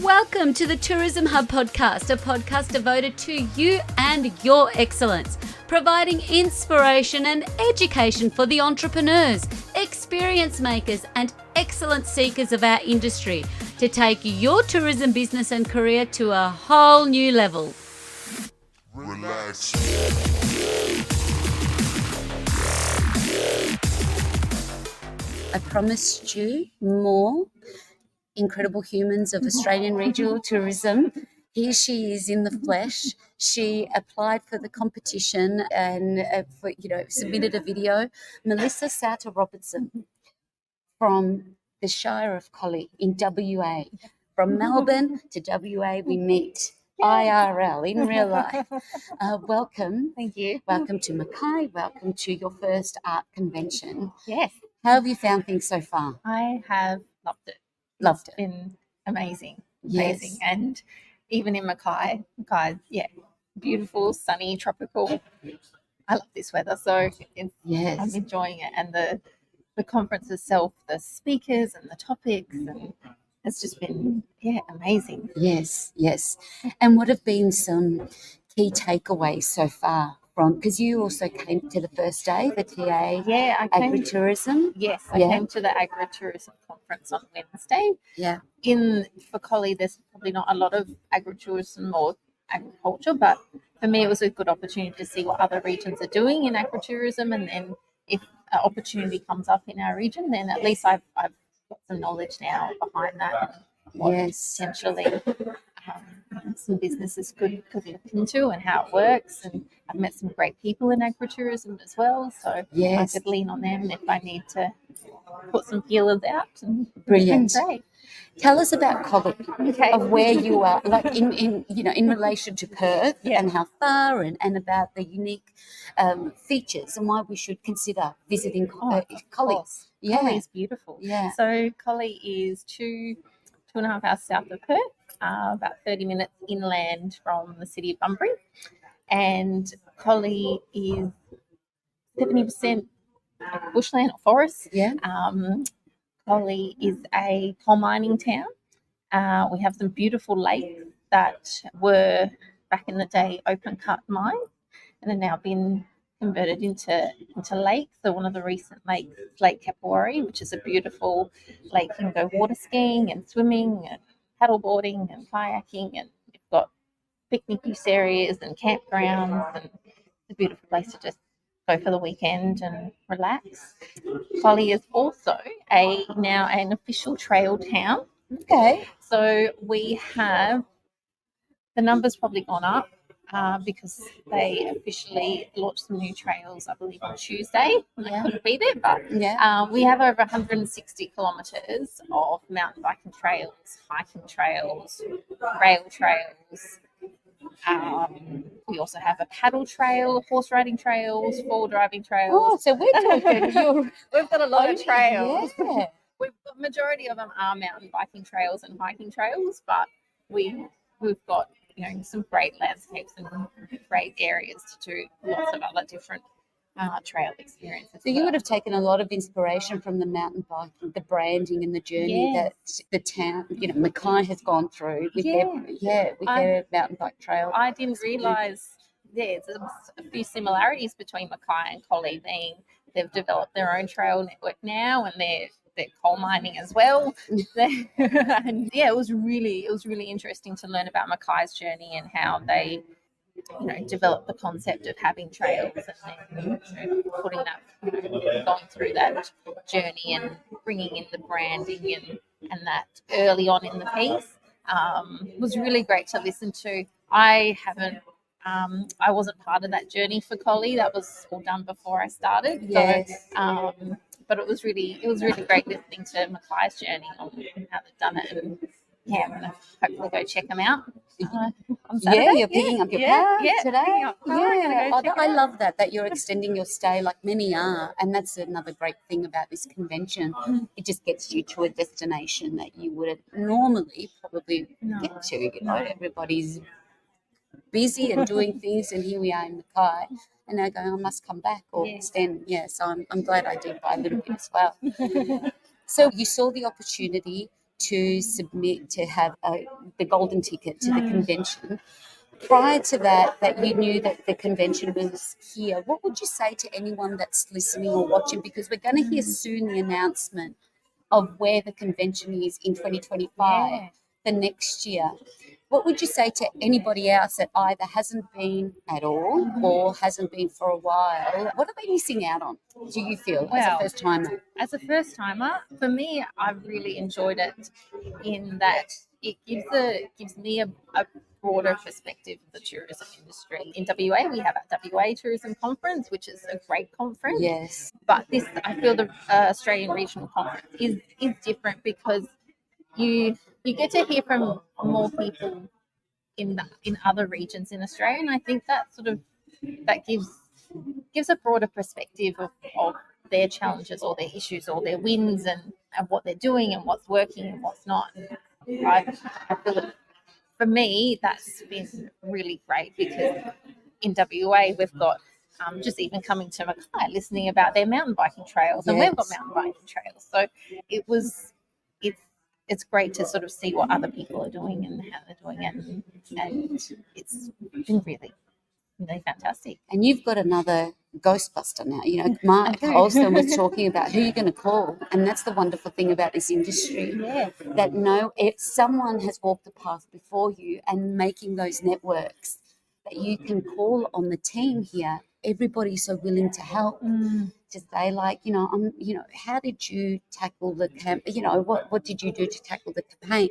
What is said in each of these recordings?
Welcome to the Tourism Hub podcast, a podcast devoted to you and your excellence, providing inspiration and education for the entrepreneurs, experience makers and excellence seekers of our industry to take your tourism business and career to a whole new level. Relax. I promised you more incredible humans of Australian regional tourism. Here she is in the flesh. She applied for the competition and submitted a video. Melissa Souter Robertson from the Shire of Collie in WA. From Melbourne to WA, we meet IRL in real life. Welcome. Thank you. Welcome to Mackay. Welcome to your first art convention. Yes. How have you found things so far? I have loved it. Loved It's been amazing. Yes. Amazing. And even in Mackay, beautiful, sunny, tropical. I love this weather, so I'm Yes. enjoying it. And the conference itself, the speakers and the topics, and it's just been, amazing. Yes. And what have been some key takeaways so far from, because you also came to the first day, the TA Yeah, I came. agritourism? Yes, I Yeah. came to the agritourism conference on Wednesday. Yeah. For Collie, there's probably not a lot of agritourism or agriculture, but for me, it was a good opportunity to see what other regions are doing in agritourism, and then if an opportunity comes up in our region, then at least I've got some knowledge now behind that. And what Yes. potentially some businesses could look into and how it works. And I've met some great people in agritourism as well, so Yes. I could lean on them if I need to put some feelers out. And Brilliant. It's been great. Tell us about Collie, Okay. of where you are, like in relation to Perth, Yeah. and how far, and about the unique features and why we should consider visiting Collie. Of course. Yeah. Collie is beautiful. Yeah. So Collie is two and a half hours south of Perth, about 30 minutes inland from the city of Bunbury. And Collie is 70% bushland or forest. Yeah. Collie is a coal mining town. We have some beautiful lakes that were back in the day open cut mines and have now been converted into lakes. So one of the recent lakes is Lake Kapawari, which is a beautiful lake. You can go water skiing and swimming and paddleboarding and kayaking, and we've got picnic use areas and campgrounds, and it's a beautiful place to just go for the weekend and relax. Collie is also now an official trail town. Okay. So we have, the numbers probably gone up because they officially launched some new trails, I believe, on Tuesday. I couldn't be there, but Yeah. we have over 160 kilometres of mountain biking trails, hiking trails, rail trails. We also have a paddle trail, horse riding trails, four driving trails. Oh, so we're talking. We've got a lot of trails. Yeah. We've got, majority of them are mountain biking trails and hiking trails, but we've got some great landscapes and great areas to do lots of other different trail experiences. So you would have taken a lot of inspiration from the mountain biking, the branding and the journey Yes. that the town, Mackay has gone through with Yeah. their mountain bike trail. I didn't realise there's a few similarities between Mackay and Collie, being they've developed their own trail network now, and they're coal mining as well. And it was really interesting to learn about Mackay's journey and how they developed the concept of having trails, and then putting that, going through that journey and bringing in the branding and that early on in the piece was really great to listen to. I wasn't part of that journey for Collie. That was all done before I started. Yes. So, but it was really great listening to Mackay's journey on how they've done it. And I'm gonna hopefully go check them out. On Saturday. You're picking up your car today. Picking up car. I'm gonna go check I it out. love that you're extending your stay, like many are, and that's another great thing about this convention. It just gets you to a destination that you would normally probably get to. Everybody's busy and doing things, and here we are in Mackay, and they're going, I must come back or extend. So I'm glad I did by a little bit as well. So you saw the opportunity to submit to have the golden ticket to the convention. Prior to that you knew that the convention was here, what would you say to anyone that's listening or watching? Because we're going to hear soon the announcement of where the convention is in 2025, the next year. What would you say to anybody else that either hasn't been at all or hasn't been for a while? What are they missing out on, do you feel, as a first timer? As a first timer, for me, I've really enjoyed it in that it gives me a broader perspective of the tourism industry. In WA, we have our WA Tourism Conference, which is a great conference. Yes. But this, I feel the Australian Regional Conference is different because you get to hear from more people in other regions in Australia, and I think that gives a broader perspective of their challenges or their issues or their wins and what they're doing and what's working and what's not. And I feel that for me, that's been really great because in WA we've got just even coming to Mackay, listening about their mountain biking trails, and we've got mountain biking trails. So it's great to sort of see what other people are doing and how they're doing it, and it's been really fantastic. And you've got another Ghostbuster now. You know, Mark Olsen was talking about who you're going to call, and that's the wonderful thing about this industry. Yeah. That if someone has walked the path before you and making those networks, that you can call on the team here. Everybody's so willing to help. To say, like, how did you tackle the what did you do to tackle the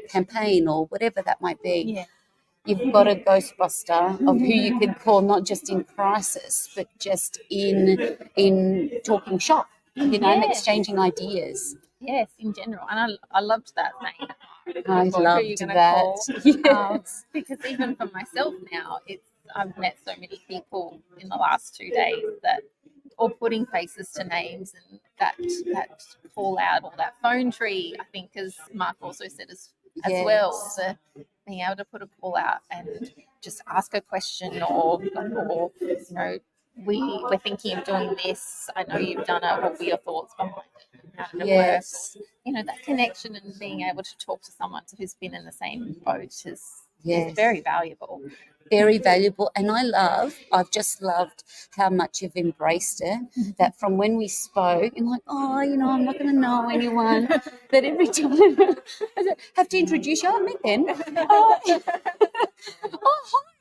campaign or whatever that might be? Yeah. You've got a Ghostbuster of who you can call, not just in crisis, but just in talking shop, and exchanging ideas. Yes, in general. And I loved that saying. I loved that. Yes. Because even for myself now, I've met so many people in the last 2 days that all putting faces to names, and that call out or that phone tree, I think, as Mark also said as well, so being able to put a call out and just ask a question or we're thinking of doing this. I know you've done it. What were your thoughts behind it? How did it work? That connection and being able to talk to someone who's been in the same boat is very valuable. Very valuable. And I've just loved how much you've embraced it, that from when we spoke, and like, I'm not going to know anyone, that every time I have to introduce you, I met them.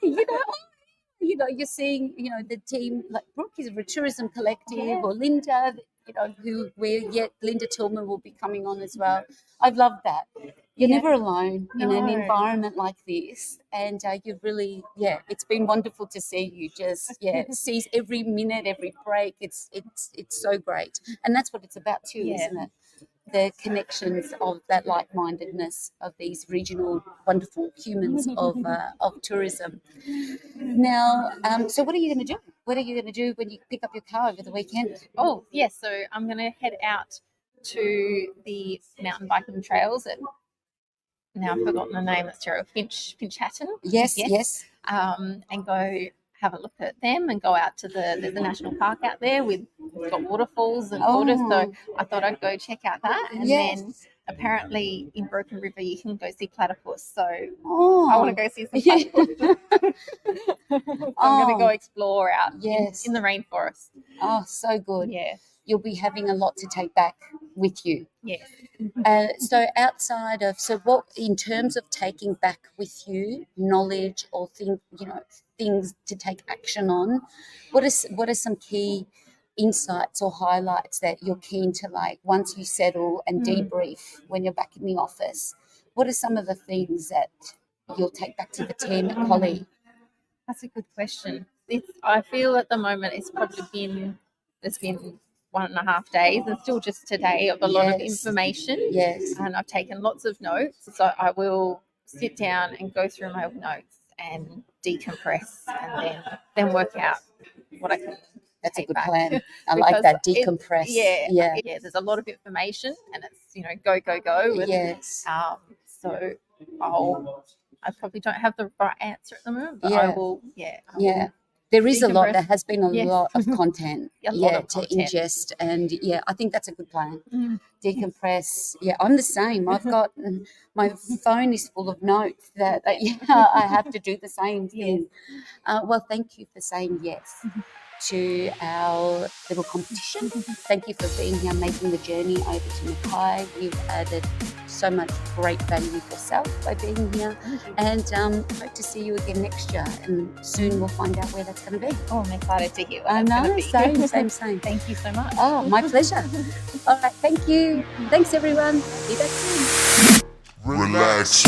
Hi, you're seeing, the team, like Brooke is a tourism collective, or Linda, Linda Tillman will be coming on as well. I've loved that. You're never alone in an environment like this, and you've really, it's been wonderful to see you just, seize every minute, every break. It's so great, and that's what it's about too, isn't it? The connections of that like-mindedness of these regional wonderful humans of tourism. Now, so what are you going to do? What are you going to do when you pick up your car over the weekend? Oh, yes. So I'm going to head out to the mountain biking trails at, now I've forgotten the name, that's terrible, Finchhatton. Yes. And go have a look at them and go out to there's a national park out there we've got waterfalls and water, so I thought I'd go check out that. And then apparently in Broken River you can go see platypus, so I want to go see some platypus. So I'm going to go explore out in the rainforest. Oh, so good. Yeah. You'll be having a lot to take back with you. Yes. So outside of, what in terms of taking back with you knowledge or things to take action on, what are some key insights or highlights that you're keen to, like, once you settle and debrief when you're back in the office? What are some of the things that you'll take back to the team at Collie? That's a good question. I feel at the moment it's probably there's been 1.5 days and still just today of a lot of information. Yes. And I've taken lots of notes. So I will sit down and go through my notes and decompress and then work out what I can. That's a good plan. I like that, decompress. Yeah. There's a lot of information and it's, go. And, yes. So I probably don't have the right answer at the moment, but I will. There is a lot. decompress. There has been a Yes. lot of content, A lot of to content. ingest, and I think that's a good plan. Mm. Decompress. Yeah, I'm the same. I've got my phone is full of notes that I have to do the same thing. Well, thank you for saying yes to our little competition. Thank you for being here, making the journey over to Mackay. You've added so much great value yourself by being here, and hope to see you again next year. And soon we'll find out where that's going to be. Oh, I'm excited to hear what I it's going know, to be. same. Thank you so much. Oh, my pleasure. All right, thank you. Thanks, everyone. Be back soon. Relax.